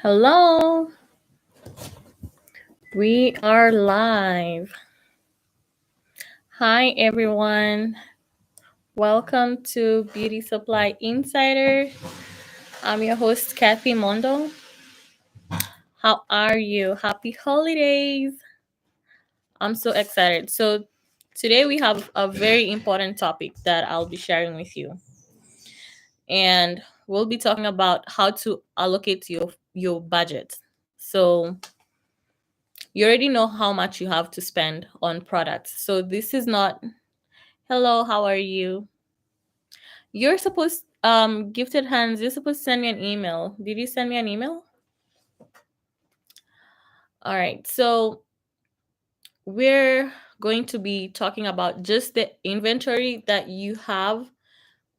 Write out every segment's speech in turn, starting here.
Hello, we are live. Hi, everyone. Welcome to Beauty Supply Insider. I'm your host, Kathy Mondo. How are you? Happy holidays. I'm so excited. So, today we have a very important topic that I'll be sharing with you. And we'll be talking about how to allocate your budget. So, you already know how much you have to spend on products. So, this is not hello, how are you? You're supposed gifted hands, you're supposed to send me an email. Did you send me an email? All right. So we're going to be talking about just the inventory that you have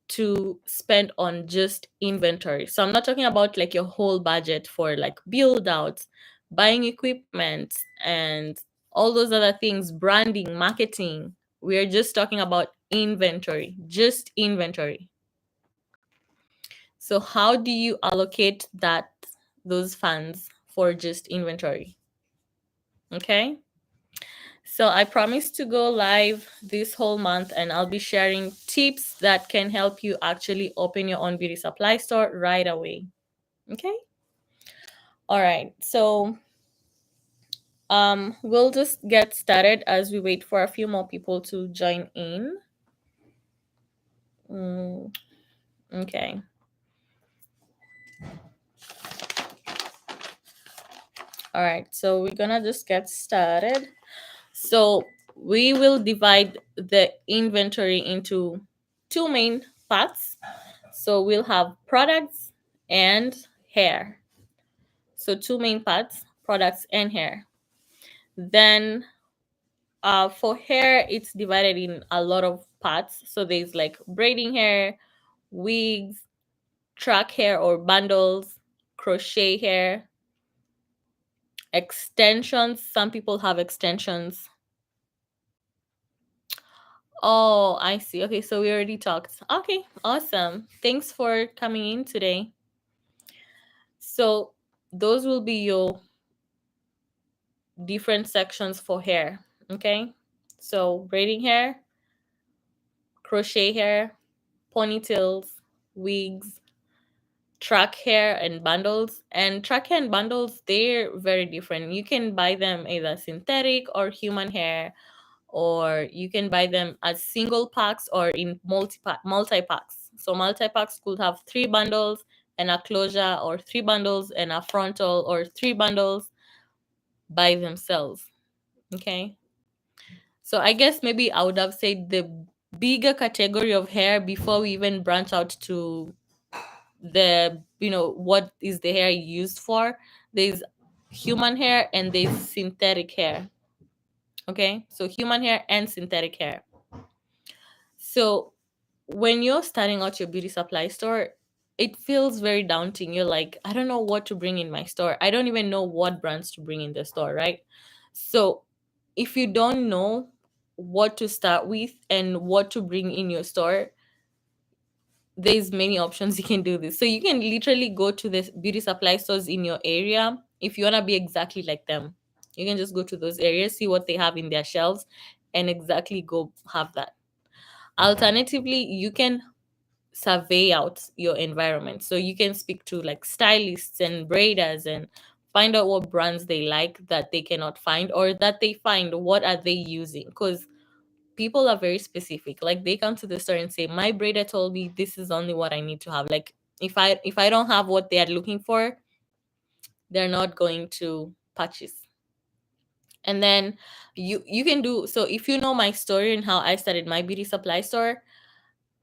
to spend on just inventory. So I'm not talking about like your whole budget for like build outs, buying equipment and all those other things, branding, marketing. We're just talking about inventory, just inventory. So how do you allocate those funds for just inventory? Okay? So I promise to go live this whole month and I'll be sharing tips that can help you actually open your own beauty supply store right away. Okay? All right. So we'll just get started as we wait for a few more people to join in. Okay. All right. So we're going to just get started. So we will divide the inventory into two main parts. So we'll have products and hair. So two main parts, products and hair. Then for hair, it's divided in a lot of parts. So there's like braiding hair, wigs, track hair or bundles, crochet hair, extensions. Some people have extensions. Oh, I see. Okay, so we already talked. Okay, awesome. Thanks for coming in today. So, those will be your different sections for hair. Okay, so braiding hair, crochet hair, ponytails, wigs, track hair, and bundles. And track hair and bundles, they're very different. You can buy them either synthetic or human hair, or you can buy them as single packs or in multi packs. So multi packs could have three bundles and a closure, or three bundles and a frontal, or three bundles by themselves. Okay. So I guess maybe I would have said the bigger category of hair before we even branch out to what is the hair used for. There's human hair and there's synthetic hair. Okay. So human hair and synthetic hair. So when you're starting out your beauty supply store, it feels very daunting. You're like, I don't know what to bring in my store. I don't even know what brands to bring in the store, right? So if you don't know what to start with and what to bring in your store, there's many options you can do this. So you can literally go to the beauty supply stores in your area if you want to be exactly like them. You can just go to those areas, see what they have in their shelves, and exactly go have that. Alternatively, you can survey out your environment. So you can speak to like stylists and braiders and find out what brands they like that they cannot find, or that they find what are they using, because people are very specific. Like they come to the store and say, my braider told me this is only what I need to have. Like if I don't have what they are looking for, they're not going to purchase. And then you can do so. If you know my story and how I started my beauty supply store,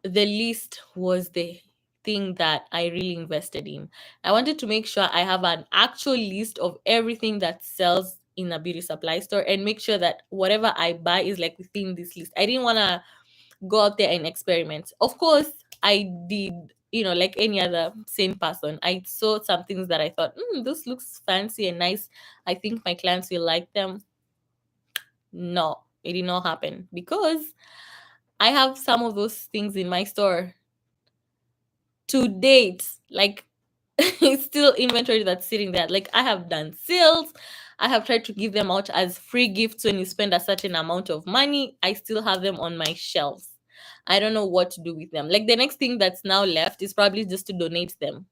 the list was the thing that I really invested in. I wanted to make sure I have an actual list of everything that sells in a beauty supply store, and make sure that whatever I buy is like within this list. I didn't want to go out there and experiment. Of course, I did, like any other sane person. I saw some things that I thought, this looks fancy and nice. I think my clients will like them. No, it did not happen, because I have some of those things in my store to date. Like it's still inventory that's sitting there. Like, I have done sales, I have tried to give them out as free gifts when you spend a certain amount of money. I still have them on my shelves. I don't know what to do with them. Like, the next thing that's now left is probably just to donate them,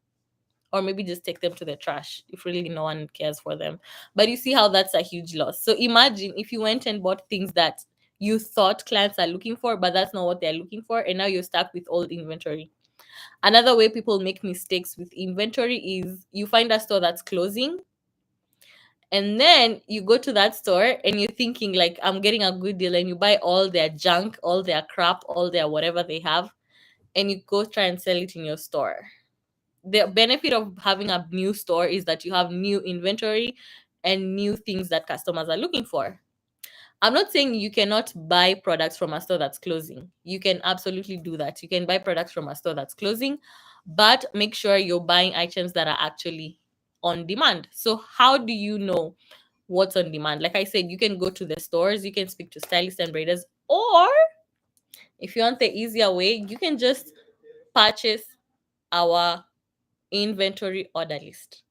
or maybe just take them to the trash if really no one cares for them. But you see how that's a huge loss. So imagine if you went and bought things that you thought clients are looking for, but that's not what they're looking for, and now you're stuck with old inventory. Another way people make mistakes with inventory is you find a store that's closing, and then you go to that store and you're thinking like, I'm getting a good deal, and you buy all their junk, all their crap, all their whatever they have, and you go try and sell it in your store. The benefit of having a new store is that you have new inventory and new things that customers are looking for. I'm not saying you cannot buy products from a store that's closing. You can absolutely do that. You can buy products from a store that's closing, but make sure you're buying items that are actually on demand. So, how do you know what's on demand? Like I said, you can go to the stores, you can speak to stylists and braiders, or if you want the easier way, you can just purchase our inventory order list.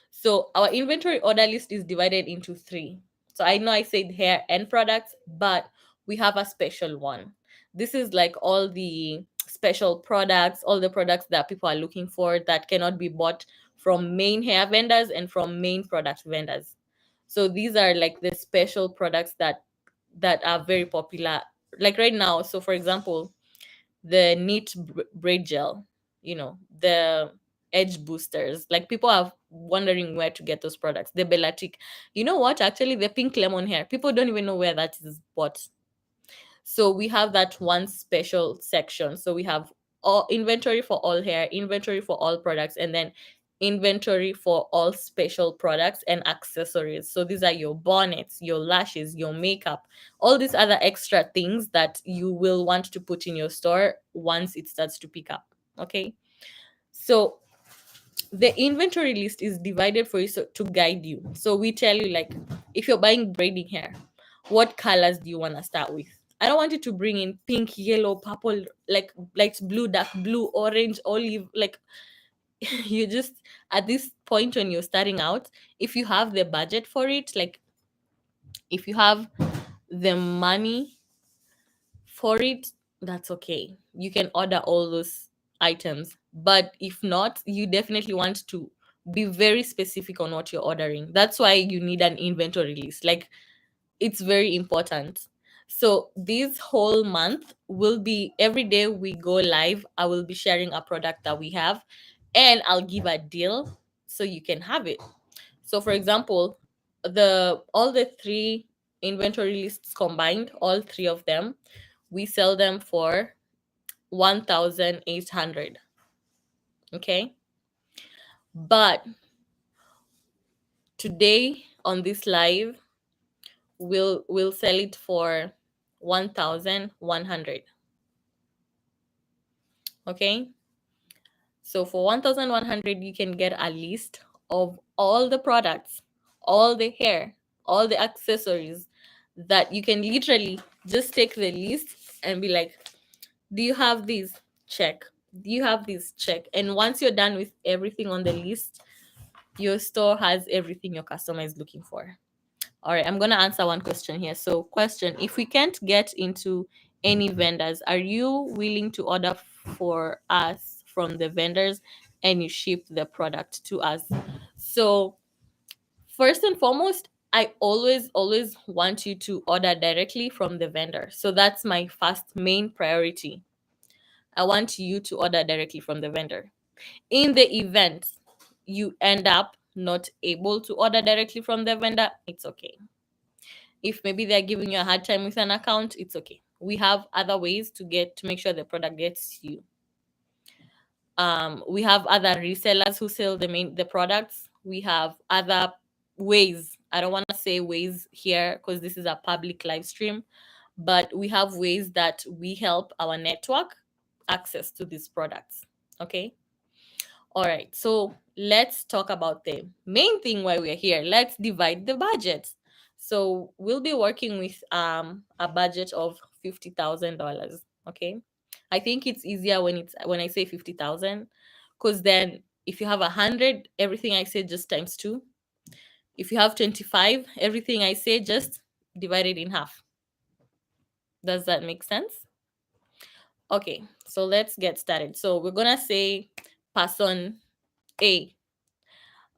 So our inventory order list is divided into three. So I know I said hair and products, but we have a special one. This is like all the special products, all the products that people are looking for that cannot be bought from main hair vendors and from main product vendors. So these are like the special products that are very popular like right now. So for example, the knit braid gel, the edge boosters. Like, people are wondering where to get those products. The Bellatic. You know what? Actually, the pink lemon hair. People don't even know where that is bought. So we have that one special section. So we have all inventory for all hair, inventory for all products, and then inventory for all special products and accessories. So these are your bonnets, your lashes, your makeup, all these other extra things that you will want to put in your store once it starts to pick up. Okay. So the inventory list is divided for you, so to guide you. So we tell you, like, if you're buying braiding hair, what colors do you want to start with? I don't want you to bring in pink, yellow, purple, like light blue, dark blue, orange, olive. Like, you just, at this point when you're starting out, if you have the budget for it, like if you have the money for it, that's okay. You can order all those items. But if not, you definitely want to be very specific on what you're ordering. That's why you need an inventory list. Like, it's very important. So this whole month will be, every day we go live, I will be sharing a product that we have, and I'll give a deal so you can have it. So for example, the all the three inventory lists combined, all three of them, we sell them for 1,800. Okay? But today on this live, we'll sell it for 1,100. Okay? So for 1,100, you can get a list of all the products, all the hair, all the accessories that you can literally just take the list and be like, do you have these? Check. Do you have these? Check. And once you're done with everything on the list, your store has everything your customer is looking for. All right, I'm going to answer one question here. So, question: if we can't get into any vendors, are you willing to order for us from the vendors and you ship the product to us? So, first and foremost, I always want you to order directly from the vendor. So, that's my first main priority. I want you to order directly from the vendor. In the event you end up not able to order directly from the vendor, it's okay. If maybe they're giving you a hard time with an account, it's okay. We have other ways to make sure the product gets you. We have other resellers who sell the products. We have other ways. I don't want to say ways here because this is a public live stream, but we have ways that we help our network access to these products. Okay. All right, so let's talk about the main thing why we're here. Let's divide the budget. So we'll be working with a budget of $50,000. Okay, I think it's easier when I say 50,000, because then If you have 100, everything I say just times 2. If you have 25, everything I say just divide it in half. Does that make sense? Okay, so let's get started. So we're gonna say person A.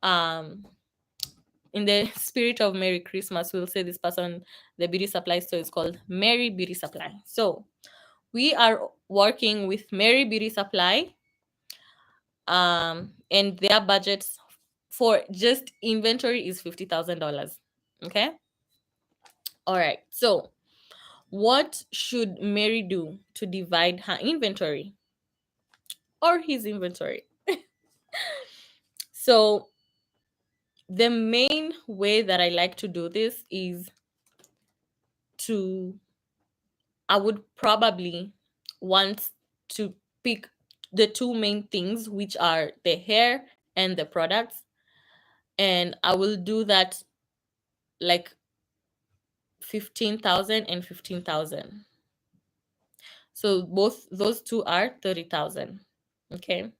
In the spirit of Merry Christmas, we'll say this person, the beauty supply store is called Merry Beauty Supply. So we are working with Merry Beauty Supply, and their budget for just inventory is $50,000. Okay. All right. So what should Mary do to divide her inventory or his inventory? So the main way that I like to do this is to, I would probably want to pick the two main things, which are the hair and the products. And I will do that like 15,000 and 15,000. So both those two are 30,000. Okay.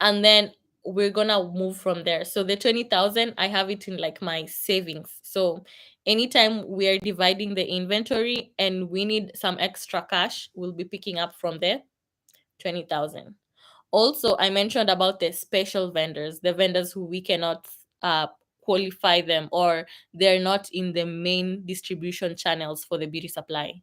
And then we're gonna move from there. So the 20,000, I have it in like my savings. So anytime we are dividing the inventory and we need some extra cash, we'll be picking up from there 20,000. Also, I mentioned about the special vendors, the vendors who we cannot uh, qualify them, or they're not in the main distribution channels for the beauty supply.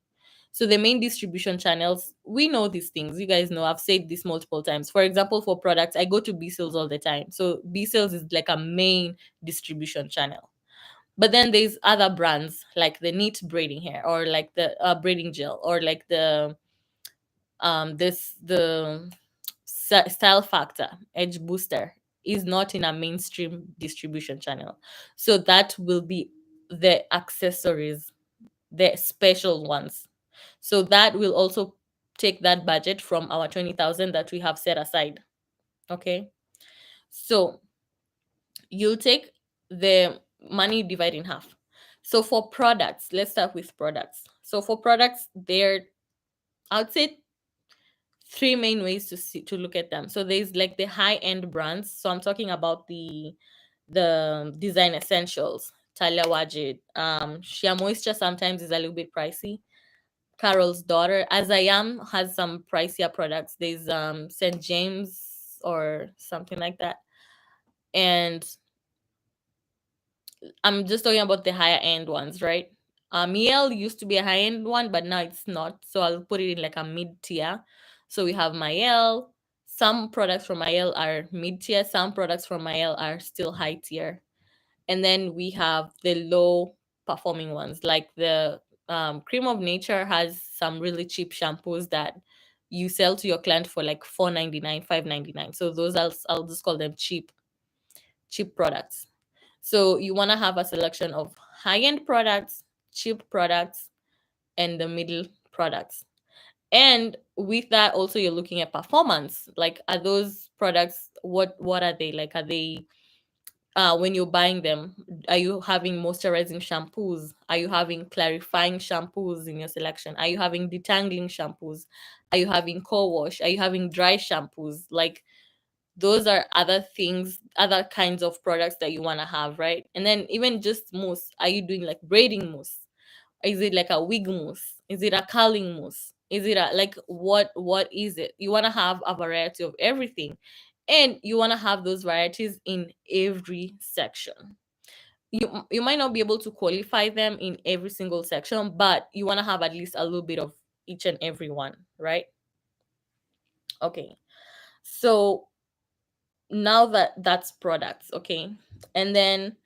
So the main distribution channels, we know these things. You guys know, I've said this multiple times. For example, for products, I go to B sales all the time. So B sales is like a main distribution channel. But then there's other brands like the Neat braiding hair, or like the braiding gel, or like the style factor edge booster is not in a mainstream distribution channel. So that will be the accessories, the special ones. So that will also take that budget from our 20,000 that we have set aside. Okay. So you'll take the money, divide in half. So for products, let's start with products. So for products, there, I would say three main ways to look at them. So there's like the high end brands. So I'm talking about the design essentials, Talia Wajid. Shea Moisture sometimes is a little bit pricey. Carol's Daughter, As I Am has some pricier products. There's St. James or something like that. And I'm just talking about the higher end ones, right? Miel used to be a high end one, but now it's not. So I'll put it in like a mid tier. So we have Miel. Some products from Miel are mid tier. Some products from Miel are still high tier. And then we have the low performing ones, like the Cream of Nature has some really cheap shampoos that you sell to your client for like $4.99, $5.99. So those I'll just call them cheap products. So you want to have a selection of high-end products, cheap products, and the middle products. And with that, also you're looking at performance. Like, are those products, what are they like? Are they when you're buying them, are you having moisturizing shampoos? Are you having clarifying shampoos in your selection? Are you having detangling shampoos? Are you having co-wash? Are you having dry shampoos? Like, those are other things, other kinds of products that you want to have, right? And then even just mousse, are you doing like braiding mousse? Is it like a wig mousse? Is it a curling mousse? Is it a, like, what is it? You want to have a variety of everything, and you want to have those varieties in every section. You might not be able to qualify them in every single section, but you want to have at least a little bit of each and every one, right? Okay, so now that's products. Okay, and then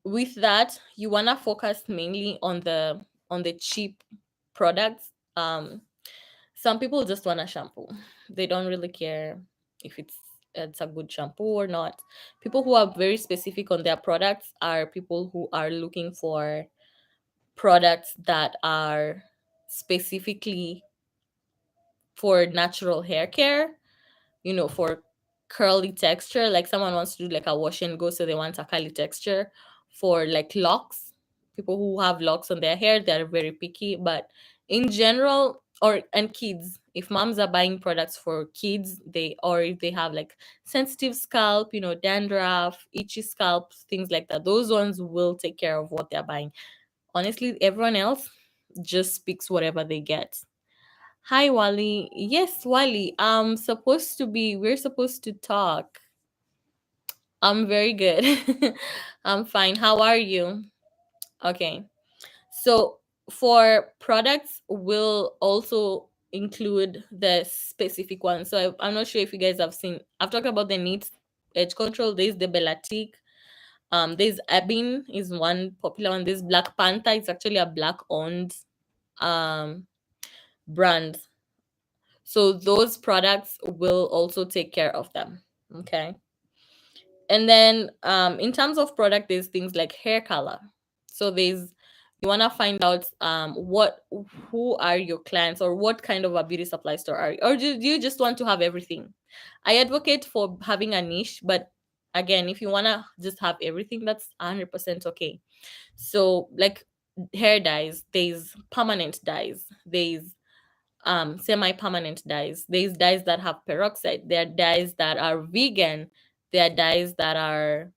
with that, you want to focus mainly on the cheap products. Some people just want a shampoo. They don't really care if it's a good shampoo or not. People who are very specific on their products are people who are looking for products that are specifically for natural hair care, for curly texture. Like, someone wants to do like a wash and go, so they want a curly texture. For like locks, people who have locks on their hair, they're very picky. But in general, or and kids, If moms are buying products for kids, or if they have like sensitive scalp, dandruff, itchy scalp, things like that, those ones will take care of what they're buying. Honestly, everyone else just picks whatever they get. Hi, Wally. Yes, Wally. We're supposed to talk. I'm very good. I'm fine. How are you? Okay. So for products, we'll also include the specific ones. So I'm not sure if you guys have seen. I've talked about the neat edge control. There's the Belatique. There's Abin is one popular one. There's Black Panther. It's actually a black owned um brand. So those products will also take care of them. Okay. And then in terms of product, there's things like hair color. So you want to find out who are your clients, or what kind of a beauty supply store are you, or do you just want to have everything? I advocate for having a niche, but again, if you want to just have everything, that's 100% okay. So like hair dyes, there's permanent dyes, there's semi-permanent dyes, there's dyes that have peroxide, there are dyes that are vegan, there are dyes that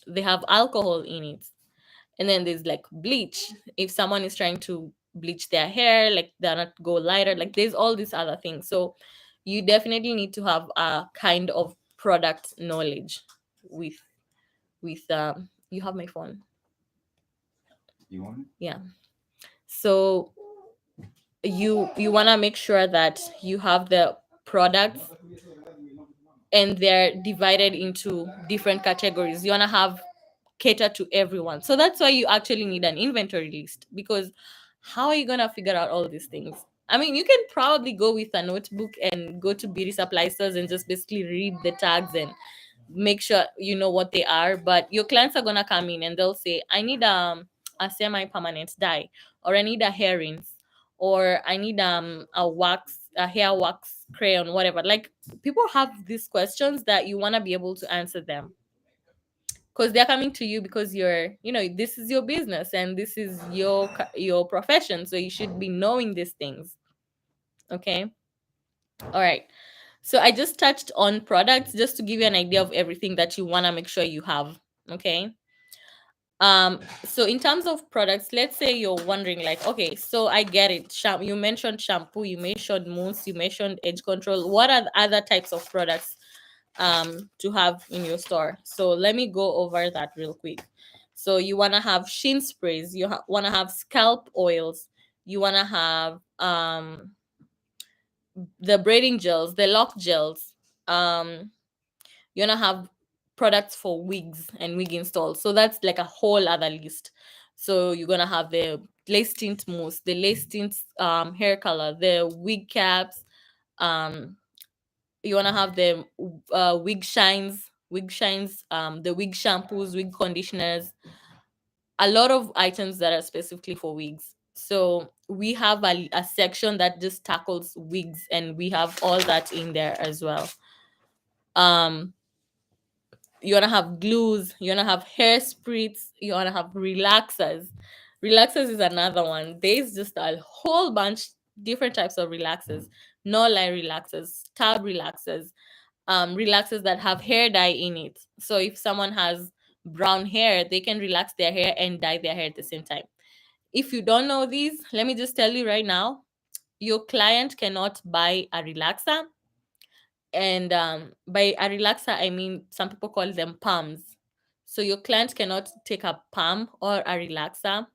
they have alcohol in it. And then there's like bleach. If someone is trying to bleach their hair, like they're not go lighter, like there's all these other things. So you definitely need to have a kind of product knowledge with you have my phone. You want it? Yeah. So you want to make sure that you have the products and they're divided into different categories. You want to have cater to everyone. So that's why you actually need an inventory list, because how are you going to figure out all these things? I mean, you can probably go with a notebook and go to beauty supply stores and just basically read the tags and make sure you know what they are. But your clients are going to come in and they'll say, I need a semi-permanent dye, or I need a hair rinse, or I need a hair wax crayon, whatever. Like, people have these questions that you want to be able to answer them, because they're coming to you because this is your business and this is your profession, so you should be knowing these things. Okay. All right. So I just touched on products just to give you an idea of everything that you want to make sure you have. Okay. So in terms of products, let's say you're wondering, like, okay, so I get it. You mentioned shampoo, you mentioned mousse, you mentioned edge control. What are the other types of products to have in your store? So let me go over that real quick. So you want to have sheen sprays, you want to have scalp oils, you want to have the braiding gels, the lock gels, you want to have products for wigs and wig installs. So that's like a whole other list. So you're gonna have the lace tint mousse, the lace tint hair color, the wig caps, um you want to have the wig shines, the wig shampoos, wig conditioners, a lot of items that are specifically for wigs. So we have a section that just tackles wigs, and we have all that in there as well. um you want to have glues, you want to have hair spritz, you want to have relaxers is another one. There's just a whole bunch different types of relaxers. No lie relaxers, tab relaxers, relaxers that have hair dye in it. So if someone has brown hair, they can relax their hair and dye their hair at the same time. If you don't know these, let me just tell you right now, your client cannot buy a relaxer. And by a relaxer, I mean, some people call them palms. So your client cannot take a palm or a relaxer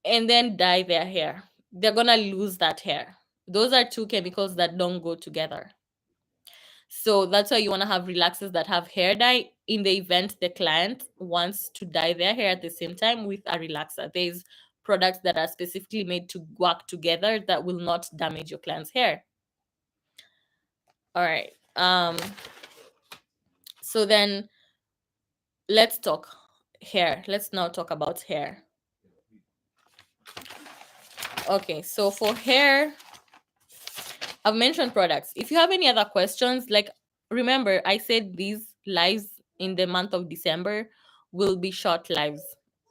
and then dye their hair. They're gonna lose that hair. Those are two chemicals that don't go together. So that's why you want to have relaxers that have hair dye in the event the client wants to dye their hair at the same time with a relaxer. There's products that are specifically made to work together that will not damage your client's hair. All right. So then let's talk hair. Let's now talk about hair. Okay, so for hair, I've mentioned products. If you have any other questions, like, remember, I said these lives in the month of December will be short lives.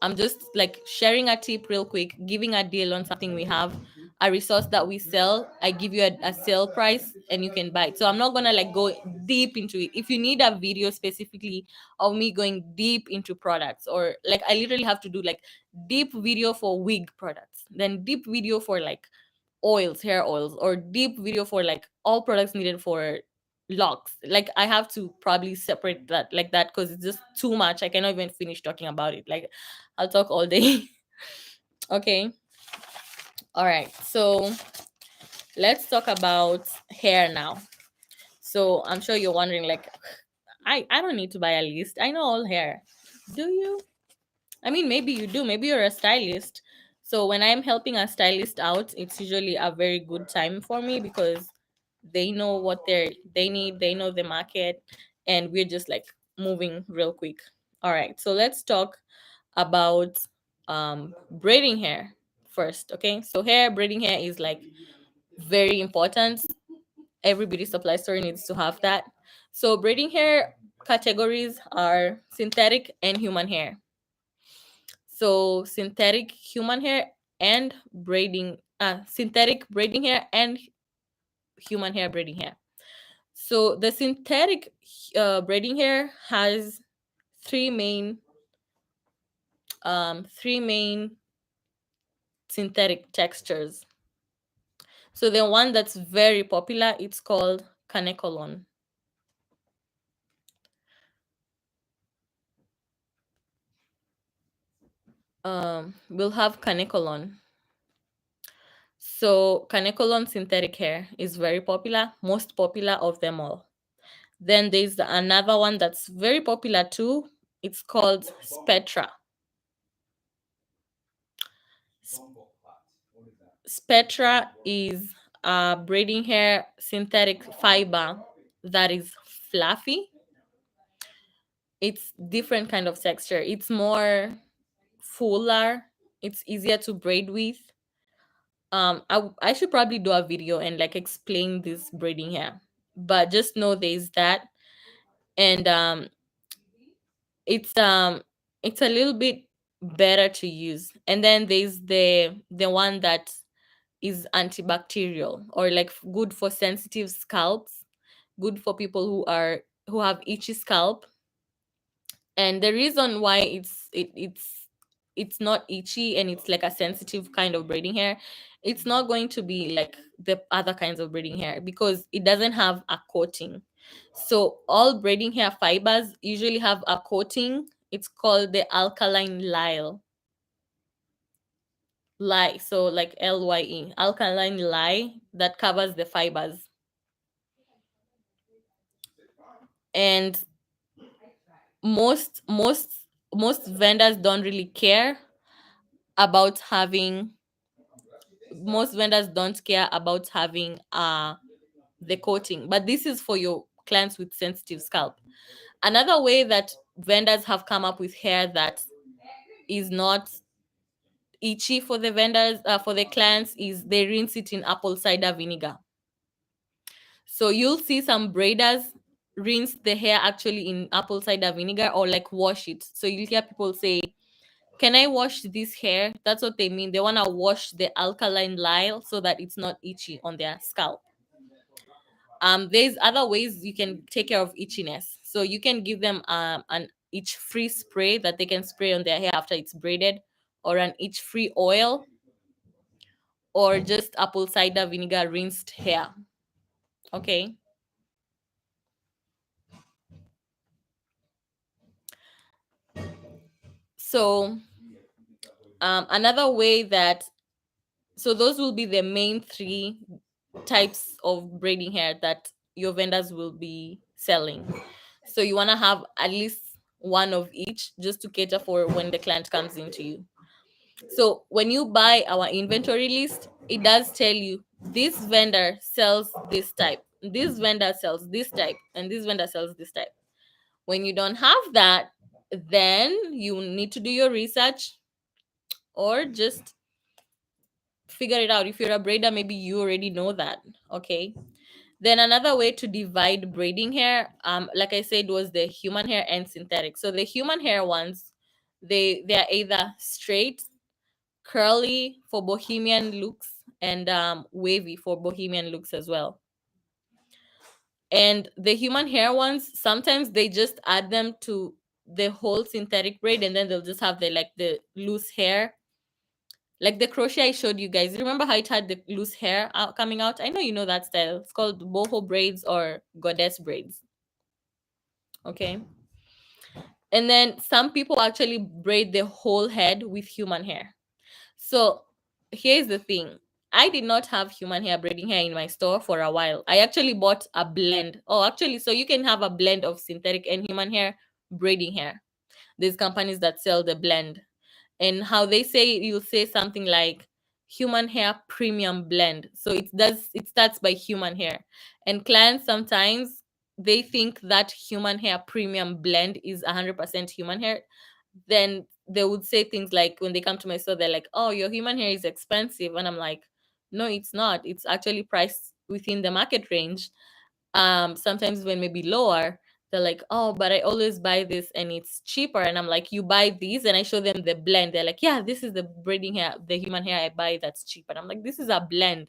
I'm just like sharing a tip real quick, giving a deal on something we have. a resource that we sell, I give you a sale price and you can buy it. So I'm not gonna like go deep into it. If you need a video specifically of me going deep into products, or like I literally have to do like deep video for wig products, then deep video for like oils, hair oils, or deep video for like all products needed for locks, like I have to probably separate that like that, because it's just too much. I cannot even finish talking about it. Like I'll talk all day. Okay. All right, so let's talk about hair now. So I'm sure you're wondering, like, I don't need to buy a list. I know all hair. Do you? I mean, maybe you do. Maybe you're a stylist. So when I'm helping a stylist out, it's usually a very good time for me, because they know what they need, they know the market, and we're just like moving real quick. All right, so let's talk about braiding hair first. Okay, so braiding hair is like very important. Every beauty supply store needs to have that. So braiding hair categories are synthetic and human hair. So synthetic human hair and synthetic braiding hair and human hair braiding hair. So the synthetic braiding hair has three main three main synthetic textures. So the one that's very popular, it's called kanekolon. We'll have kanekolon. So kanekolon synthetic hair is very popular, most popular of them all. Then there's another one that's very popular too. It's called Spectra. Spectra is a braiding hair synthetic fiber that is fluffy. It's different kind of texture. It's more fuller. It's easier to braid with. I should probably do a video and like explain this braiding hair, but just know there's that. And it's it's a little bit better to use. And then there's the one that is antibacterial, or like good for sensitive scalps, good for people who have itchy scalp. And the reason why it's not itchy and it's like a sensitive kind of braiding hair, it's not going to be like the other kinds of braiding hair, because it doesn't have a coating. So all braiding hair fibers usually have a coating. It's called the alkaline lye, so like LYE, alkaline lye, that covers the fibers. And most most most vendors don't really care about having most vendors don't care about having the coating, but this is for your clients with sensitive scalp. Another way that vendors have come up with hair that is not itchy for the vendors, for the clients, is they rinse it in apple cider vinegar. So you'll see some braiders rinse the hair actually in apple cider vinegar, or like wash it. So you'll hear people say, "Can I wash this hair?" That's what they mean. They want to wash the alkaline lye so that it's not itchy on their scalp. There's other ways you can take care of itchiness. So you can give them an itch free spray that they can spray on their hair after it's braided, or an itch free oil, or just apple cider vinegar rinsed hair. Okay. So another way that so those will be the main three types of braiding hair that your vendors will be selling. So you want to have at least one of each, just to cater for when the client comes into you. So when you buy our inventory list, it does tell you this vendor sells this type, this vendor sells this type, and this vendor sells this type. When you don't have that, then you need to do your research, or just figure it out. If you're a braider, maybe you already know that. Okay. Then another way to divide braiding hair, like I said, was the human hair and synthetic. So the human hair ones, they are either straight, curly for bohemian looks, and wavy for bohemian looks as well. And the human hair ones, sometimes they just add them to the whole synthetic braid, and then they'll just have the loose hair, like the crochet I showed you guys. Remember how it had the loose hair coming out? I know you know that style. It's called boho braids or goddess braids. Okay. And then some people actually braid the whole head with human hair. So here's the thing. I did not have human hair braiding hair in my store for a while. I actually bought a blend. Oh, actually, so you can have a blend of synthetic and human hair braiding hair. There's companies that sell the blend. And how they say it, you'll say something like human hair premium blend. So it starts by human hair. And clients sometimes they think that human hair premium blend is 100% human hair. Then they would say things like, when they come to my store, they're like, oh, your human hair is expensive. And I'm like, no, it's not. It's actually priced within the market range. Sometimes when maybe lower, they're like, oh, but I always buy this and it's cheaper. And I'm like, you buy these? And I show them the blend. They're like, yeah, this is the braiding hair, the human hair I buy that's cheap. And I'm like, this is a blend.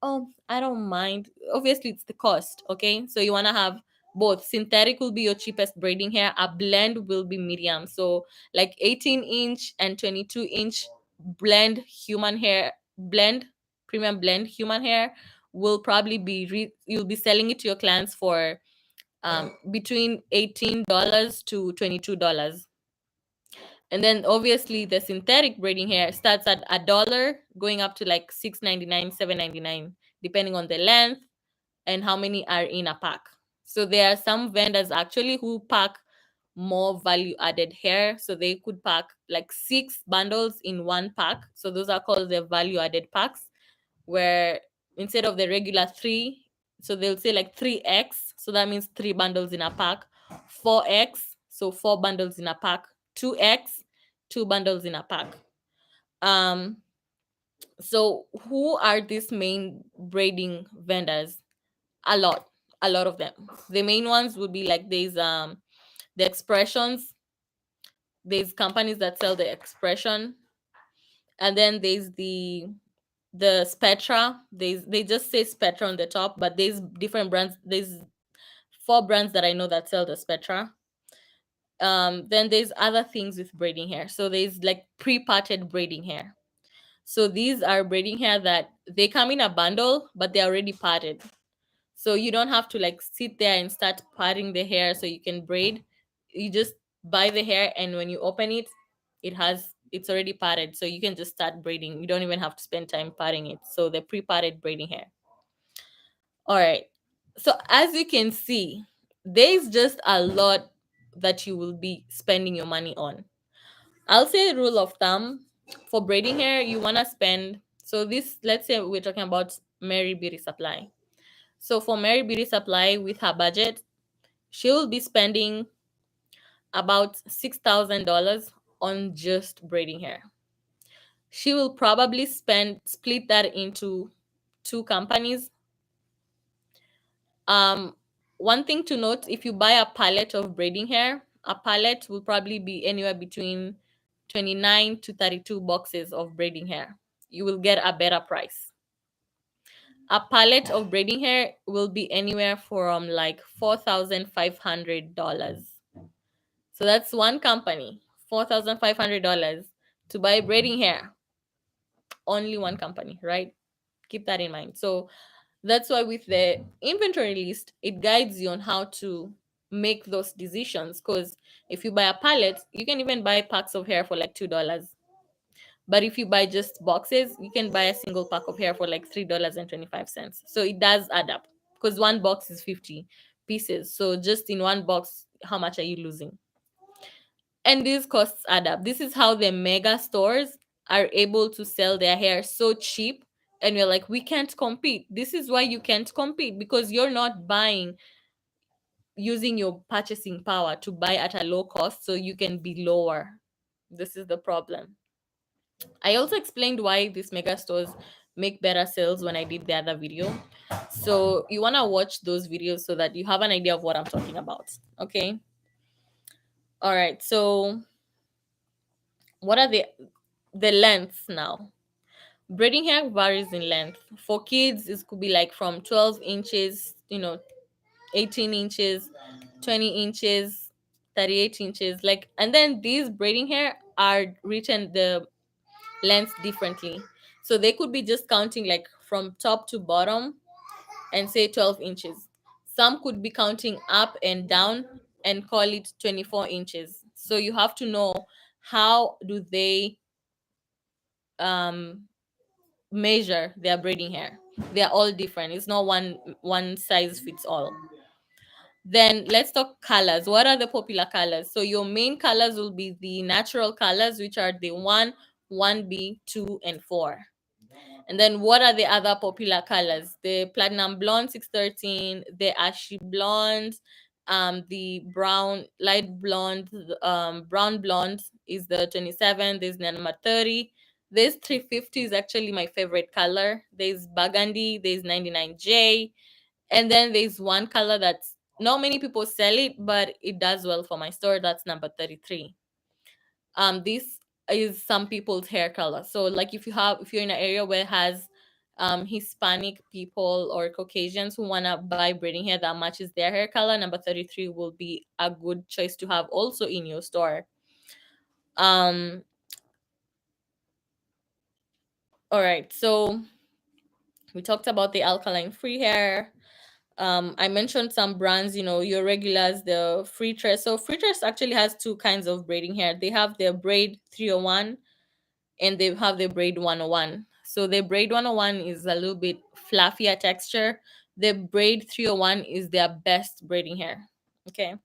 Oh, I don't mind. Obviously, it's the cost. Okay. So you want to have both. Synthetic will be your cheapest braiding hair, a blend will be medium. So, like 18-inch and 22-inch blend human hair, blend, premium blend human hair will probably be, you'll be selling it to your clients for between $18 to $22. And then obviously the synthetic braiding hair starts at $1 going up to like $6.99, $7.99, depending on the length and how many are in a pack. So there are some vendors actually who pack more value added hair. So they could pack like 6 bundles in one pack. So those are called the value added packs, where instead of the regular three, so they'll say like 3x. So that means 3 bundles in a pack, 4x, so 4 bundles in a pack, 2x, 2 bundles in a pack. Um, so who are these main braiding vendors? A lot, a lot of them. The main ones would be like these the expressions. There's companies that sell the expression, and then there's the Spectra. They just say Spectra on the top, but there's different brands. There's 4 brands that I know that sell the Spectra. Then there's other things with braiding hair. So there's like pre-parted braiding hair. So these are braiding hair that they come in a bundle, but they're already parted. So you don't have to like sit there and start parting the hair so you can braid. You just buy the hair, and when you open it, it's already parted. So you can just start braiding. You don't even have to spend time parting it. So the pre-parted braiding hair. All right. So as you can see, there's just a lot that you will be spending your money on. I'll say rule of thumb for braiding hair, you want to spend. So this, let's say we're talking about Mary Beauty Supply. So for Mary Beauty Supply, with her budget, she will be spending about $6,000 on just braiding hair. She will probably split that into 2 companies. One thing to note, if you buy a pallet of braiding hair, a pallet will probably be anywhere between 29 to 32 boxes of braiding hair. You will get a better price. A pallet of braiding hair will be anywhere from like $4,500. So that's one company, $4,500 to buy braiding hair. Only one company, right? Keep that in mind. So that's why with the inventory list, it guides you on how to make those decisions. Because if you buy a pallet, you can even buy packs of hair for like $2. But if you buy just boxes, you can buy a single pack of hair for like $3.25. So it does add up, because one box is 50 pieces. So just in one box, how much are you losing? And these costs add up. This is how the mega stores are able to sell their hair so cheap. And you're like, we can't compete. This is why you can't compete, because you're not buying using your purchasing power to buy at a low cost so you can be lower. This is the problem. I also explained why these mega stores make better sales when I did the other video. So you want to watch those videos so that you have an idea of what I'm talking about. Okay. All right. So what are the lengths now? Braiding hair varies in length. For kids, it could be like from 12 inches, 18 inches, 20 inches, 38 inches. Like, and then these braiding hair are written the length differently. So they could be just counting like from top to bottom and say 12 inches. Some could be counting up and down and call it 24 inches. So you have to know how do they um measure their braiding hair. They're all different. It's not one size fits all. Then let's talk colors. What are the popular colors? So your main colors will be the natural colors, which are the 1B, 2, and 4. And then what are the other popular colors? The platinum blonde 613, the ashy blonde, the brown, light blonde, brown blonde is the 27. There's the number 30. This 350 is actually my favorite color. There's burgundy, there's 99J, and then there's one color that's not many people sell it, but it does well for my store. That's number 33. This is some people's hair color. So like if you're in an area where it has Hispanic people or Caucasians who want to buy braiding hair that matches their hair color, number 33 will be a good choice to have also in your store. um all right, so we talked about the alkaline free hair. I mentioned some brands, your regulars, the Free Tress. So Free Tress actually has two kinds of braiding hair. They have their braid 301 and they have the braid 101. So the braid 101 is a little bit fluffier texture. The braid 301 is their best braiding hair. Okay.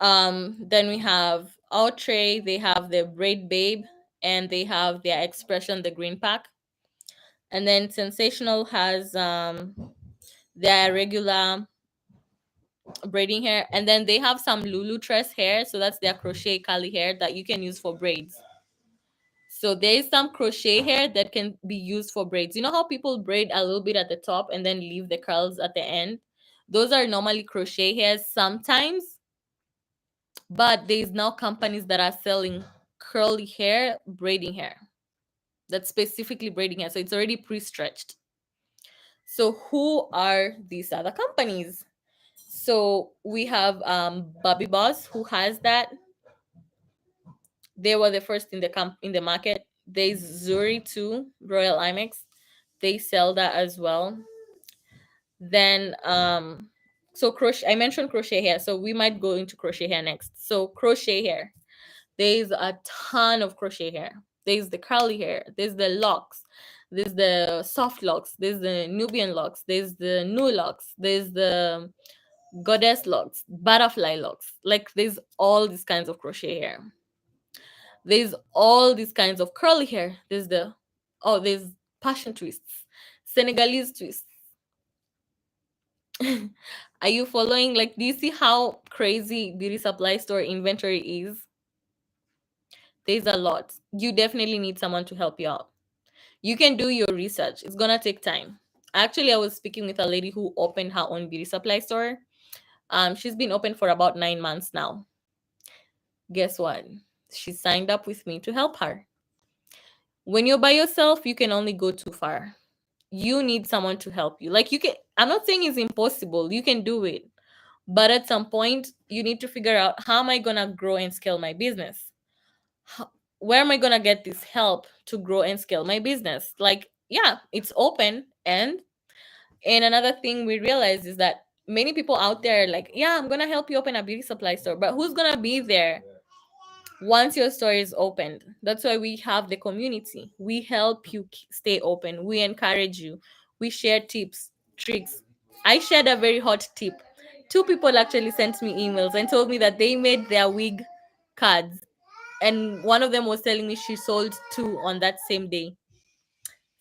Then we have Outre, they have the braid babe, and they have their expression, the green pack. And then Sensational has their regular braiding hair, and then they have some Lulu Tress hair, so that's their crochet curly hair that you can use for braids. So there is some crochet hair that can be used for braids. You know how people braid a little bit at the top and then leave the curls at the end? Those are normally crochet hairs sometimes, but there's now companies that are selling curly hair, braiding hair. That's specifically braiding hair. So it's already pre-stretched. So who are these other companies? So we have Bobby Boss who has that. They were the first in the market. There's Zuri too, Royal Imex. They sell that as well. Then so crochet, I mentioned crochet hair, so we might go into crochet hair next. So crochet hair. There's a ton of crochet hair. There's the curly hair, there's the locks, there's the soft locks, there's the Nubian locks, there's the new locks, there's the goddess locks, butterfly locks. Like there's all these kinds of crochet hair. There's all these kinds of curly hair. There's passion twists, Senegalese twists. Are you following? Like, do you see how crazy beauty supply store inventory is? There's a lot. You definitely need someone to help you out. You can do your research. It's gonna take time. Actually, I was speaking with a lady who opened her own beauty supply store. She's been open for about 9 months now. Guess what? She signed up with me to help her. When you're by yourself, you can only go too far. You need someone to help you. Like, I'm not saying it's impossible. You can do it. But at some point, you need to figure out, how am I going to grow and scale my business? Where am I going to get this help to grow and scale my business? Like, yeah, it's open. And another thing we realize is that many people out there are like, yeah, I'm going to help you open a beauty supply store. But who's going to be there once your store is opened? That's why we have the community. We help you stay open. We encourage you. We share tips, tricks. I shared a very hot tip. Two people actually sent me emails and told me that they made their wig cards, and one of them was telling me she sold two on that same day.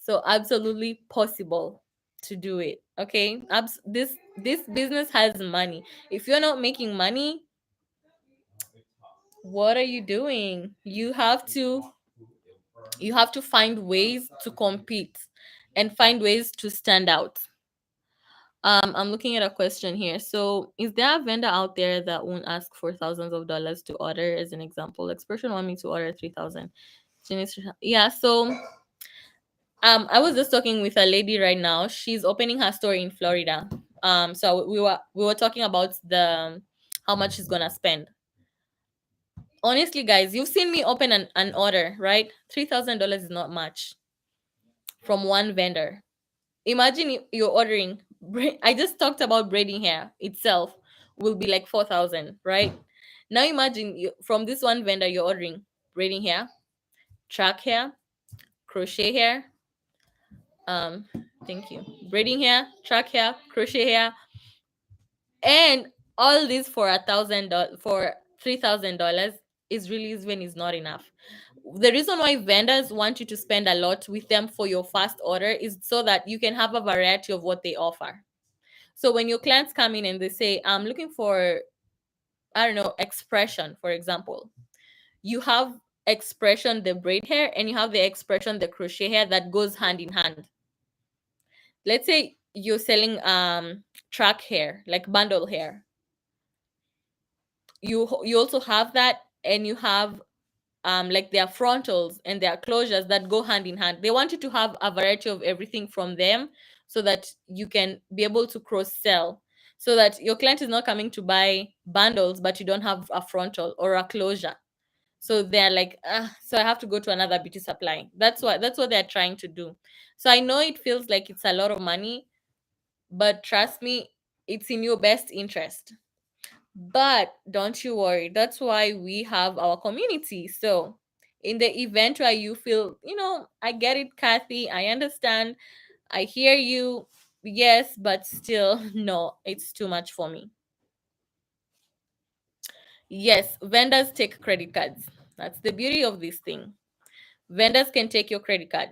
So absolutely possible to do it. Okay, this business has money. If you're not making money, what are you doing? You have to find ways to compete and find ways to stand out. I'm looking at a question here. So, is there a vendor out there that won't ask for thousands of dollars to order? As an example, like person want me to order 3,000. Yeah. So I was just talking with a lady right now. She's opening her store in Florida. So we were talking about the how much she's gonna spend. Honestly, guys, you've seen me open an order, right? $3,000 is not much from one vendor. Imagine you're ordering. I just talked about braiding hair itself will be like 4,000, right? Now imagine from this one vendor you're ordering braiding hair, track hair, crochet hair. Um, thank you. Braiding hair, track hair, crochet hair, and all this for $1,000 for $3,000 is really even is not enough. The reason why vendors want you to spend a lot with them for your first order is so that you can have a variety of what they offer. So when your clients come in and they say, I'm looking for, I don't know, expression, for example, you have expression, the braid hair, and you have the expression, the crochet hair that goes hand in hand. Let's say you're selling track hair, like bundle hair. You also have that, and you have like their frontals and their closures that go hand in hand. They want you to have a variety of everything from them so that you can be able to cross sell, so that your client is not coming to buy bundles but you don't have a frontal or a closure. So they're like, so I have to go to another beauty supply. That's what they're trying to do. So I know it feels like it's a lot of money, but trust me, it's in your best interest. But don't you worry. That's why we have our community. So, in the event where you feel, I get it, Kathy, I understand, I hear you, yes, but still, no, it's too much for me. Yes, vendors take credit cards. That's the beauty of this thing. Vendors can take your credit card.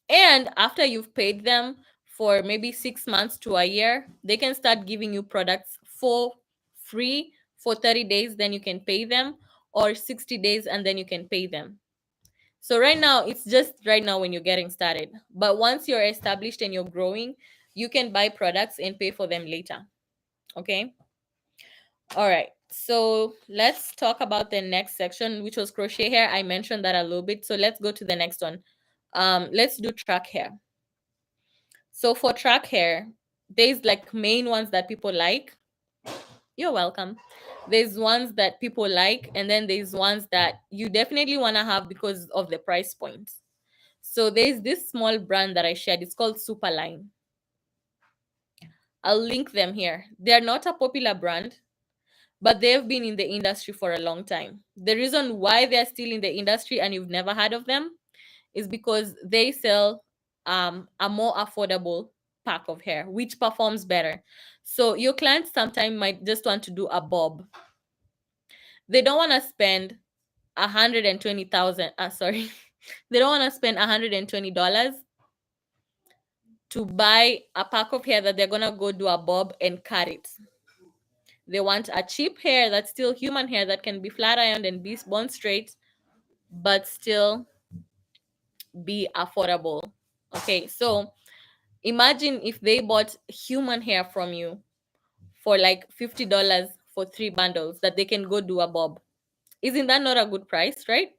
And after you've paid them for maybe 6 months to a year, they can start giving you products for free for 30 days, then you can pay them, or 60 days and then you can pay them. So right now, it's just right now when you're getting started. But once you're established and you're growing, you can buy products and pay for them later. Okay? All right. So let's talk about the next section, which was crochet hair. I mentioned that a little bit. So let's go to the next one. Let's do track hair. So for track hair, there's like main ones that people like. You're welcome. There's ones that people like, and then there's ones that you definitely want to have because of the price point. So there's this small brand that I shared. It's called Superline. I'll link them here. They're not a popular brand, but they've been in the industry for a long time. The reason why they're still in the industry and you've never heard of them is because they sell a more affordable pack of hair, which performs better. So your clients sometimes might just want to do a bob. They don't want to spend 120,000. Sorry, they don't want to spend $120 to buy a pack of hair that they're gonna go do a bob and cut it. They want a cheap hair that's still human hair that can be flat ironed and be bone straight, but still be affordable. Okay, so imagine if they bought human hair from you for like $50 for 3 bundles that they can go do a bob. Isn't that not a good price, right?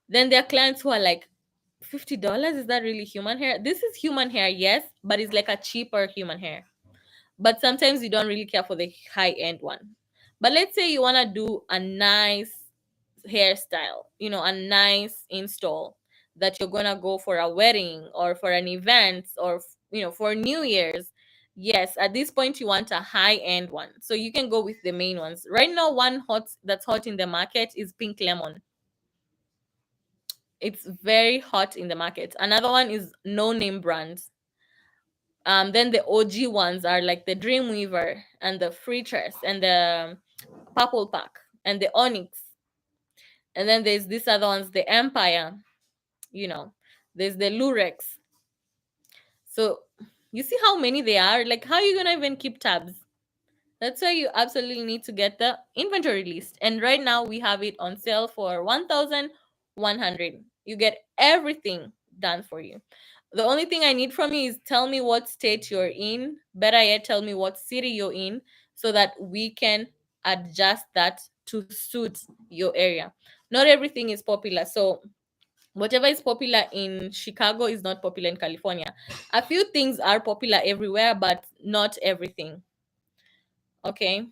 Then there are clients who are like, $50? Is that really human hair? This is human hair, yes, but it's like a cheaper human hair. But sometimes you don't really care for the high end one. But let's say you want to do a nice hairstyle, a nice install that you're gonna go for a wedding or for an event or for New Year's. Yes, at this point you want a high end one, so you can go with the main ones. Right now, one that's hot in the market is pink lemon. It's very hot in the market. Another one is no name brands. Then the OG ones are like the Dreamweaver and the Free Tress and the Purple Pack and the Onyx. And then there's these other ones, the Empire, there's the Lurex. So you see how many they are? Like, how are you gonna even keep tabs? That's why you absolutely need to get the inventory list. And right now we have it on sale for 1,100. You get everything done for you. The only thing I need from you is tell me what state you're in. Better yet, tell me what city you're in so that we can adjust that to suit your area. Not everything is popular. So Whatever is popular in Chicago is not popular in California. A few things are popular everywhere, but not everything. Okay.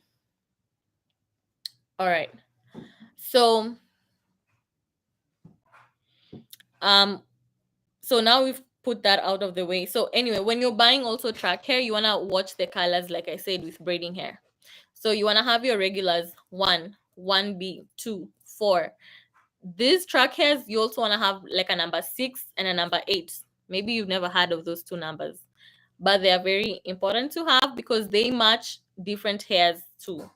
All right. So, um, so now we've put that out of the way. So anyway, when you're buying also track hair, you wanna watch the colors, like I said, with braiding hair. So you wanna have your regulars 1B, 2, 4. These track hairs, you also wanna have like a number 6 and a number 8. Maybe you've never heard of those two numbers, but they are very important to have because they match different hairs too.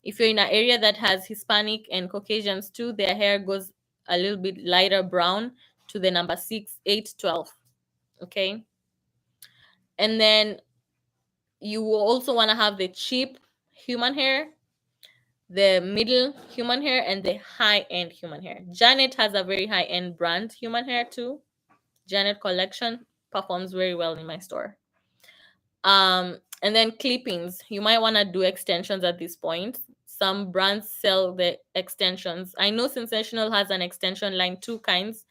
If you're in an area that has Hispanic and Caucasians too, their hair goes a little bit lighter brown to the number 6, 8, 12. Okay. And then you will also want to have the cheap human hair, the middle human hair, and the high end human hair. Janet has a very high end brand human hair too. Janet collection performs very well in my store. And then clippings, you might want to do extensions at this point. Some brands sell the extensions. I know Sensational has an extension line, two kinds,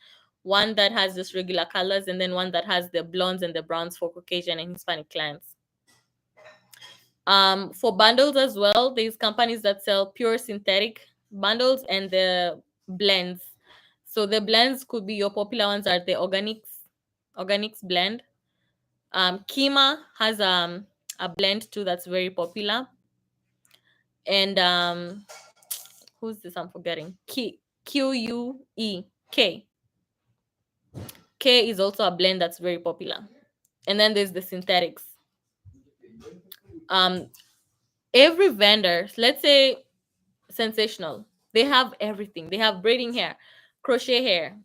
one that has just regular colors and then one that has the blondes and the browns for Caucasian and Hispanic clients. For bundles as well, there's companies that sell pure synthetic bundles and the blends. So the blends could be, your popular ones are the organics blend. Kima has a blend too that's very popular. And who's this? I'm forgetting. QUE K. K is also a blend that's very popular. And then there's the synthetics. Um, every vendor, let's say Sensational, they have everything. They have braiding hair, crochet hair,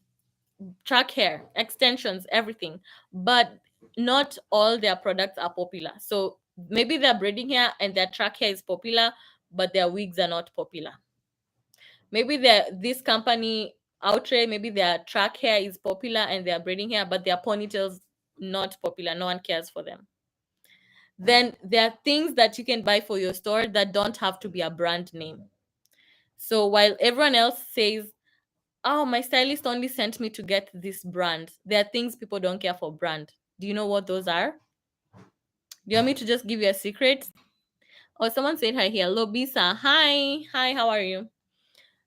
track hair, extensions, everything. But not all their products are popular. So maybe their braiding hair and their track hair is popular, but their wigs are not popular. Maybe this company Outre, maybe their track hair is popular and their braiding hair, but their ponytails not popular. No one cares for them. Then there are things that you can buy for your store that don't have to be a brand name. So while everyone else says, "Oh, my stylist only sent me to get this brand," there are things people don't care for brand. Do you know what those are? Do you want me to just give you a secret? Oh, someone said hi here. Lobisa. Hi. Hi, how are you?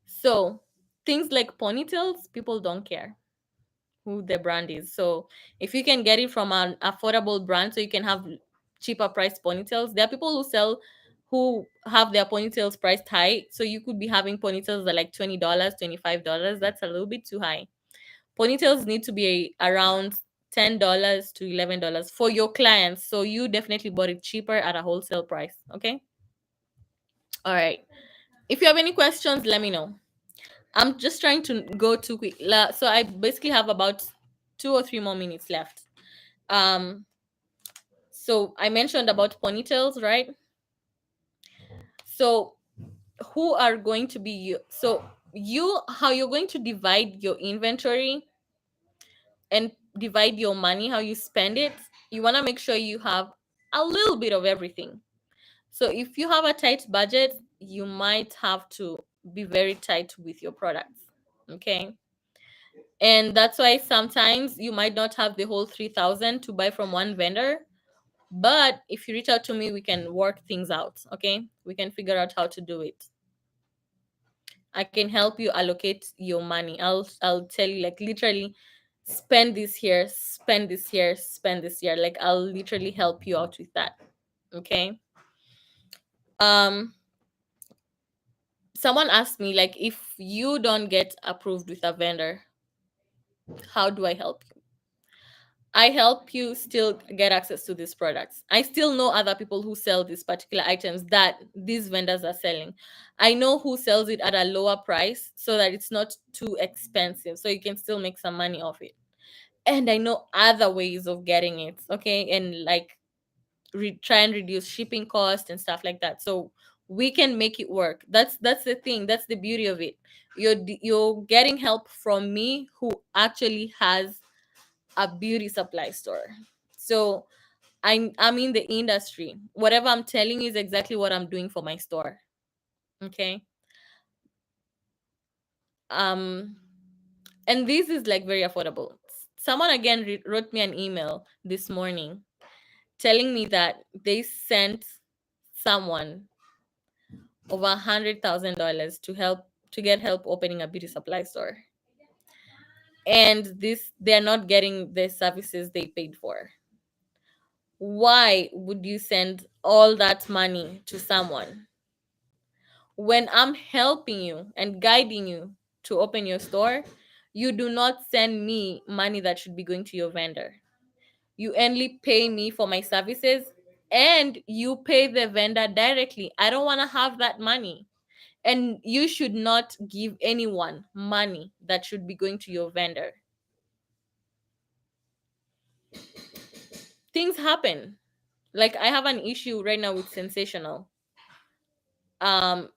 So things like ponytails, people don't care who the brand is. So if you can get it from an affordable brand, so you can have cheaper priced ponytails. There are people who have their ponytails priced high. So you could be having ponytails that are like $20, $25. That's a little bit too high. Ponytails need to be around $10 to $11 for your clients. So you definitely bought it cheaper at a wholesale price. Okay. All right. If you have any questions, let me know. I'm just trying to go too quick. So I basically have about 2 or 3 more minutes left. Um, so I mentioned about ponytails, right? So who are going to be you? So how you're going to divide your inventory and divide your money, how you spend it. You want to make sure you have a little bit of everything. So if you have a tight budget, you might have to be very tight with your products. Okay. And that's why sometimes you might not have the whole 3,000 to buy from one vendor. But if you reach out to me, we can work things out. Okay. We can figure out how to do it. I can help you allocate your money. I'll tell you, like, literally spend this here, spend this here, spend this here. Like, I'll literally help you out with that. Okay. Um Someone asked me, like, if you don't get approved with a vendor, how do I help you? I help you still get access to these products. I still know other people who sell these particular items that these vendors are selling. I know who sells it at a lower price so that it's not too expensive, so you can still make some money off it. And I know other ways of getting it, okay? And like try and reduce shipping cost and stuff like that. So we can make it work. That's the thing. That's the beauty of it. You're getting help from me who actually has a beauty supply store. So I'm in the industry. Whatever I'm telling you is exactly what I'm doing for my store. Okay. Um And this is like very affordable. Someone again wrote me an email this morning telling me that they sent someone over $100,000 to get help opening a beauty supply store, and this they're not getting the services they paid for. Why would you send all that money to someone when I'm helping you and guiding you to open your store? You do not send me money that should be going to your vendor. You only pay me for my services, and you pay the vendor directly. I don't want to have that money. And you should not give anyone money that should be going to your vendor. Things happen. Like, I have an issue right now with Sensational. um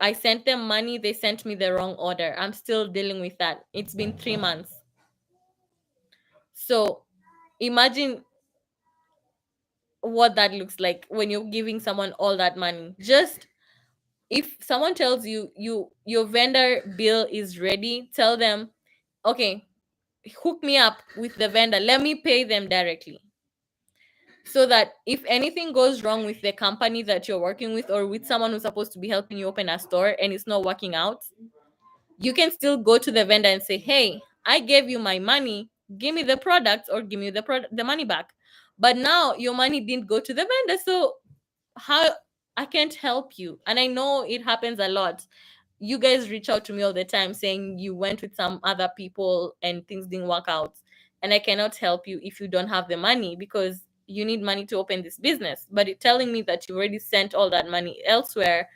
I sent them money, they sent me the wrong order. I'm still dealing with that. It's been 3 months. So imagine what that looks like when you're giving someone all that money. Just, if someone tells you your vendor bill is ready, tell them, okay, hook me up with the vendor, let me pay them directly, so that if anything goes wrong with the company that you're working with, or with someone who's supposed to be helping you open a store and it's not working out, you can still go to the vendor and say, hey, I gave you my money, give me the product, or give me the money back. But now your money didn't go to the vendor, so how, I can't help you. And I know it happens a lot. You guys reach out to me all the time saying you went with some other people and things didn't work out, and I cannot help you if you don't have the money, because you need money to open this business. But it telling me that you already sent all that money elsewhere,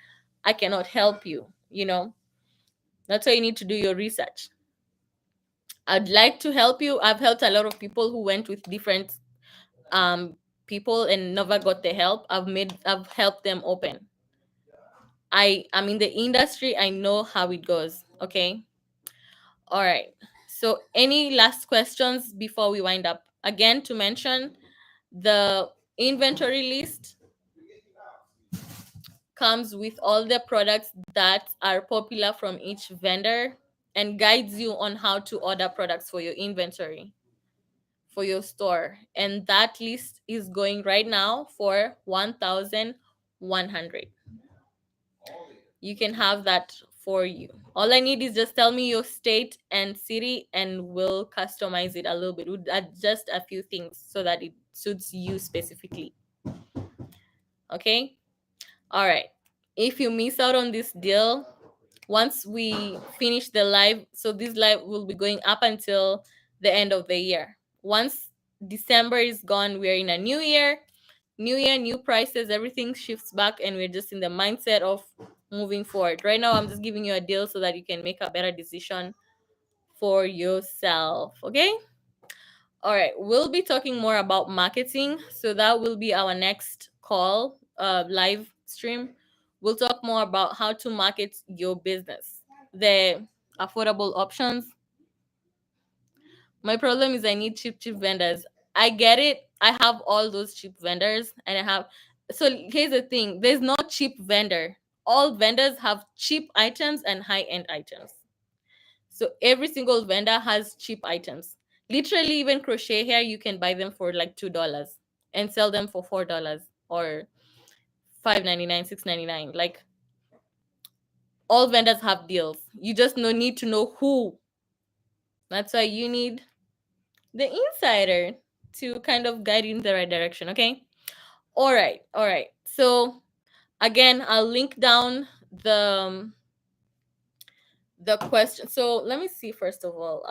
I cannot help you. That's why you need to do your research. I'd like to help you. I've helped a lot of people who went with different um people and never got the help. I've helped them open. I'm in the industry. I know how it goes. Okay. All right. So any last questions before we wind up? Again, to mention, the inventory list comes with all the products that are popular from each vendor and guides you on how to order products for your inventory, for your store. And that list is going right now for 1,100. You can have that for you. All I need is just tell me your state and city, and we'll customize it a little bit. We'll add just a few things so that it suits you specifically. Okay. All right. If you miss out on this deal, once we finish the live, so this live will be going up until the end of the year. Once December is gone, we're in a new year. New year, new prices, everything shifts back, and we're just in the mindset of moving forward. Right now, I'm just giving you a deal so that you can make a better decision for yourself. Okay. All right, we'll be talking more about marketing. So that will be our next call, live stream. We'll talk more about how to market your business, the affordable options. My problem is I need cheap vendors. I get it. I have all those cheap vendors, and I have. So here's the thing: there's no cheap vendor. All vendors have cheap items and high end items. So every single vendor has cheap items. Literally, even crochet hair, you can buy them for like $2 and sell them for $4 or $5.99, $6.99. Like, all vendors have deals. You just no need to know who. That's why you need the insider to kind of guide you in the right direction. Okay. All right. So again, I'll link down the question. So let me see. First of all,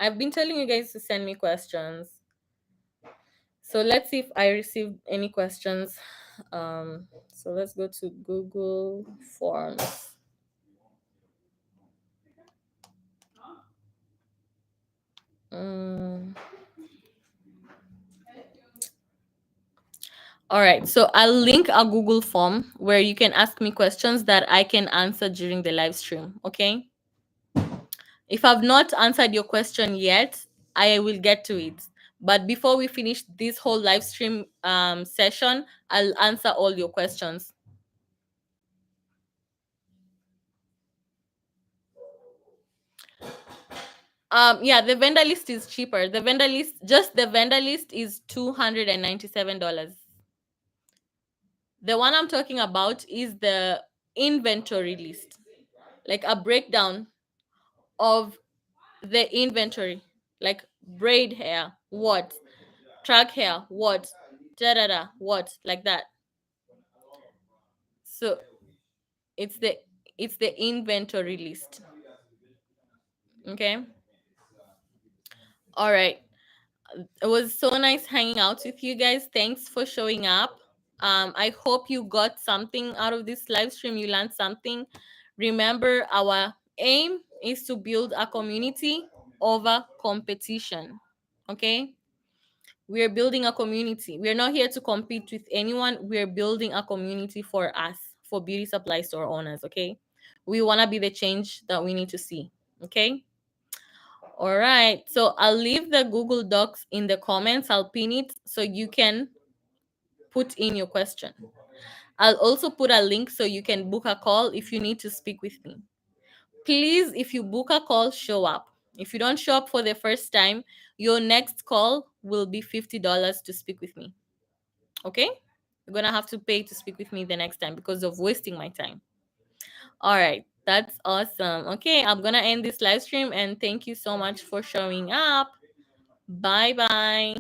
I've been telling you guys to send me questions. So let's see if I received any questions. So let's go to Google Forms. All right, so I'll link a Google form where you can ask me questions that I can answer during the live stream. Okay. If I've not answered your question yet, I will get to it. But before we finish this whole live stream session, I'll answer all your questions. Yeah, the vendor list is cheaper. The vendor list, just the vendor list, is $297. The one I'm talking about is the inventory list, like a breakdown of the inventory, like braid hair, what, track hair, what, da da da, what, like that. So it's the inventory list. Okay. All right. It was so nice hanging out with you guys. Thanks for showing up. I hope you got something out of this live stream. You learned something. Remember, our aim is to build a community over competition. Okay? We're building a community. We're not here to compete with anyone. We're building a community for us, for beauty supply store owners. Okay? We want to be the change that we need to see. Okay? All right. So I'll leave the Google Docs in the comments. I'll pin it so you can put in your question. I'll also put a link so you can book a call if you need to speak with me. Please, if you book a call, show up. If you don't show up for the first time, your next call will be $50 to speak with me. Okay? You're going to have to pay to speak with me the next time because of wasting my time. All right. That's awesome. Okay, I'm going to end this live stream and thank you so much for showing up. Bye bye.